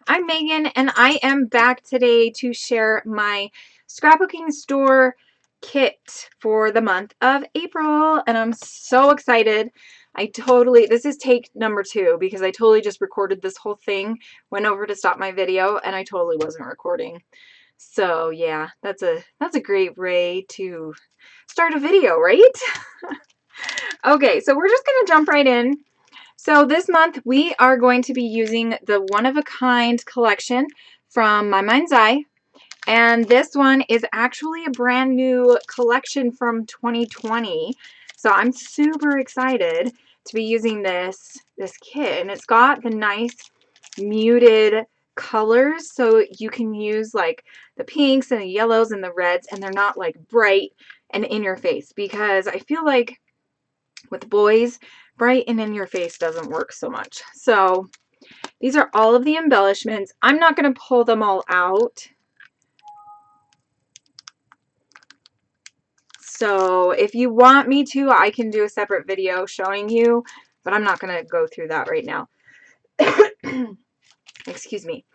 I'm Megan, and I am back today to share my scrapbooking store kit for the month of April, and I'm so excited. This is take number 2 because I totally just recorded this whole thing, went over to stop my video, and I totally wasn't recording. So yeah, that's a great way to start a video, right? Okay, so we're just gonna jump right in. So this month we are going to be using the one-of-a-kind collection from My Mind's Eye. And this one is actually a brand new collection from 2020. So I'm super excited to be using this kit. And it's got the nice muted colors. So you can use like the pinks and the yellows and the reds, and they're not like bright and in your face, because I feel like with boys, bright and in your face doesn't work so much. So these are all of the embellishments. I'm not going to pull them all out. So if you want me to, I can do a separate video showing you, but I'm not going to go through that right now. Excuse me.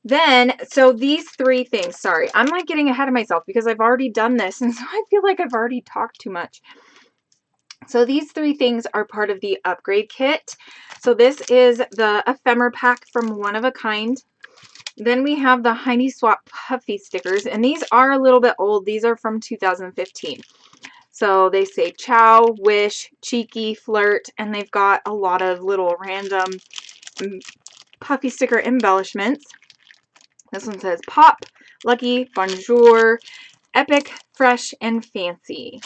Then, so these 3 things, sorry, I'm like getting ahead of myself because I've already done this, and so I feel like I've already talked too much. So these 3 things are part of the upgrade kit. So this is the ephemera pack from One of a Kind. Then we have the Heiny Swap puffy stickers, and these are a little bit old. These are from 2015. So they say chow, wish, cheeky, flirt, and they've got a lot of little random puffy sticker embellishments. This one says pop, lucky, bonjour, epic, fresh, and fancy.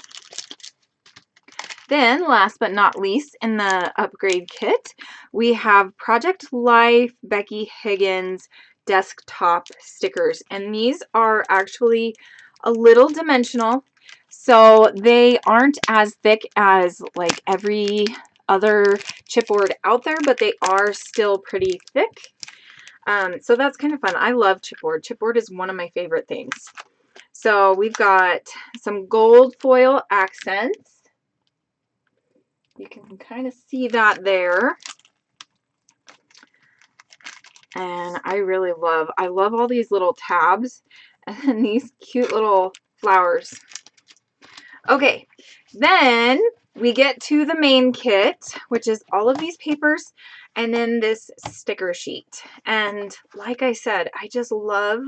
Then, last but not least, in the upgrade kit, we have Project Life Becky Higgins desktop stickers. And these are actually a little dimensional, so they aren't as thick as like every other chipboard out there, but they are still pretty thick. So that's kind of fun. I love chipboard. Chipboard is one of my favorite things. So we've got some gold foil accents. You can kind of see that there. And I love all these little tabs and these cute little flowers. Okay, then we get to the main kit, which is all of these papers and then this sticker sheet. And like I said, I just love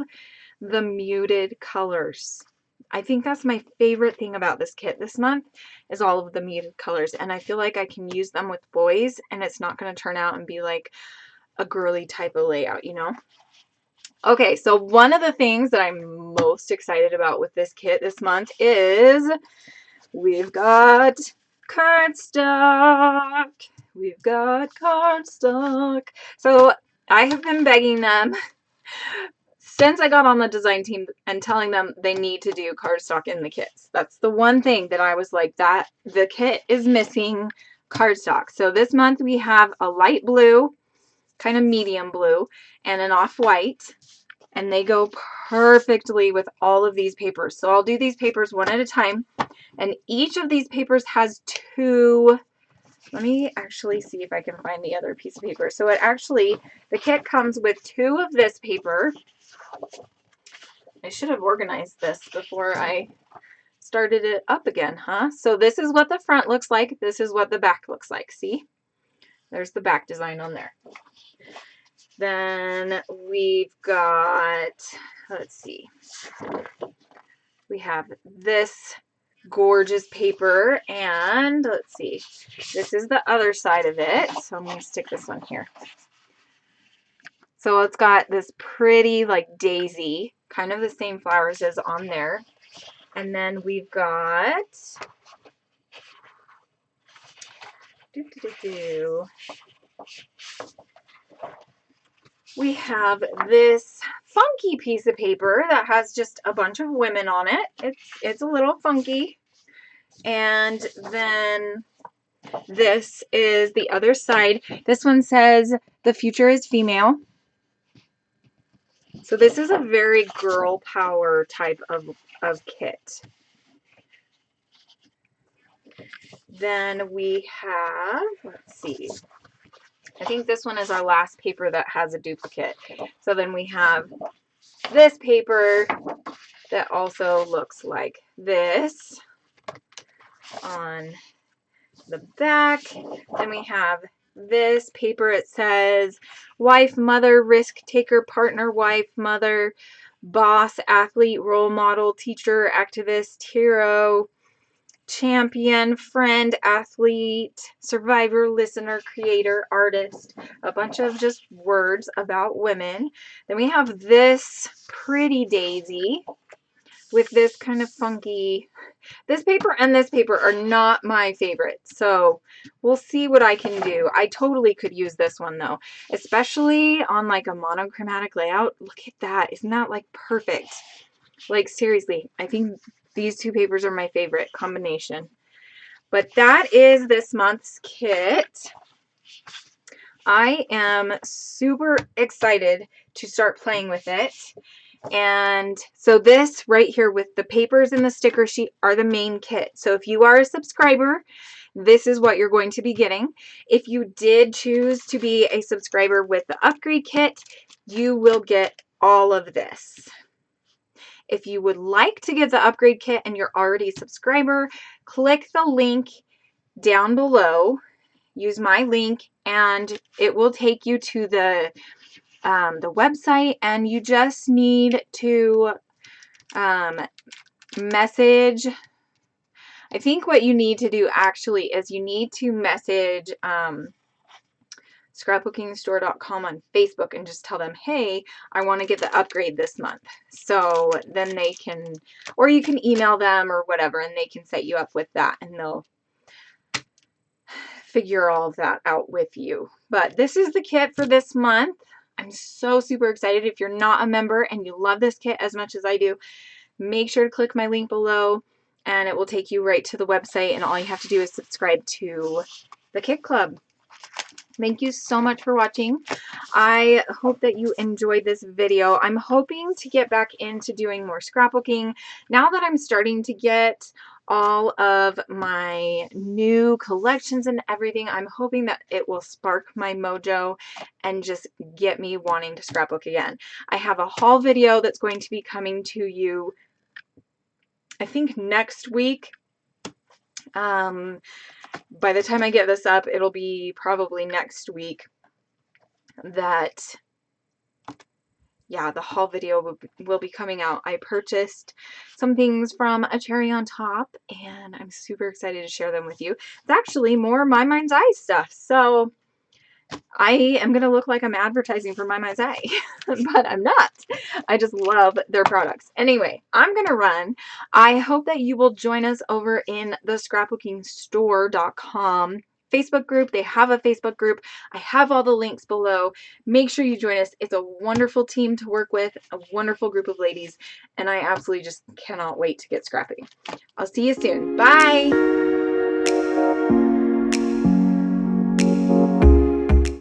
the muted colors. I think that's my favorite thing about this kit this month is all of the muted colors, and I feel like I can use them with boys and it's not going to turn out and be like a girly type of layout, you know? Okay, so one of the things that I'm most excited about with this kit this month is we've got cardstock. We've got cardstock. So I have been begging them since I got on the design team and telling them they need to do cardstock in the kits. That's the one thing that I was like, that the kit is missing cardstock. So this month we have a light blue, kind of medium blue, and an off-white, and they go perfectly with all of these papers. So I'll do these papers one at a time, and each of these papers has 2. Let me actually see if I can find the other piece of paper. So the kit comes with 2 of this paper. I should have organized this before I started it up again, huh? So this is what the front looks like. This is what the back looks like. See? There's the back design on there. Then we've got, let's see. We have this gorgeous paper, and let's see. This is the other side of it. So I'm going to stick this one here. So it's got this pretty like daisy, kind of the same flowers as on there. And then we've got we have this funky piece of paper that has just a bunch of women on it. It's a little funky. And then this is the other side. This one says the future is female. So this is a very girl power type of kit. Then we have, let's see, I think this one is our last paper that has a duplicate. So then we have this paper that also looks like this on the back. Then we have this paper. It says wife, mother, risk taker, partner, wife, mother, boss, athlete, role model, teacher, activist, hero, champion, friend, athlete, survivor, listener, creator, artist. A bunch of just words about women. Then we have this pretty daisy with this kind of funky. This paper and this paper are not my favorite, so we'll see what I can do. I totally could use this one though, especially on like a monochromatic layout. Look at that. Isn't that like perfect? Like seriously, I think these two papers are my favorite combination. But that is this month's kit. I am super excited to start playing with it. And so this right here with the papers and the sticker sheet are the main kit. So if you are a subscriber, this is what you're going to be getting. If you did choose to be a subscriber with the upgrade kit, you will get all of this. If you would like to get the upgrade kit and you're already a subscriber, click the link down below. Use my link and it will take you to the website, and you just need to message. I think what you need to do actually is you need to message scrapbookingstore.com on Facebook and just tell them, hey, I want to get the upgrade this month. So then they can, or you can email them or whatever, and they can set you up with that, and they'll figure all of that out with you. But this is the kit for this month. I'm so super excited. If you're not a member and you love this kit as much as I do, make sure to click my link below and it will take you right to the website, and all you have to do is subscribe to the Kit Club. Thank you so much for watching. I hope that you enjoyed this video. I'm hoping to get back into doing more scrapbooking now that I'm starting to get all of my new collections and everything. I'm hoping that it will spark my mojo and just get me wanting to scrapbook again. I have a haul video that's going to be coming to you, I think, next week. By the time I get this up, it'll be probably next week that, yeah, the haul video will be coming out. I purchased some things from A Cherry on Top, and I'm super excited to share them with you. It's actually more My Mind's Eye stuff, so I am going to look like I'm advertising for My Mind's Eye, but I'm not. I just love their products. Anyway, I'm going to run. I hope that you will join us over in the scrapbookingstore.com Facebook group. They have a Facebook group. I have all the links below. Make sure you join us. It's a wonderful team to work with, a wonderful group of ladies, and I absolutely just cannot wait to get scrappy. I'll see you soon. Bye!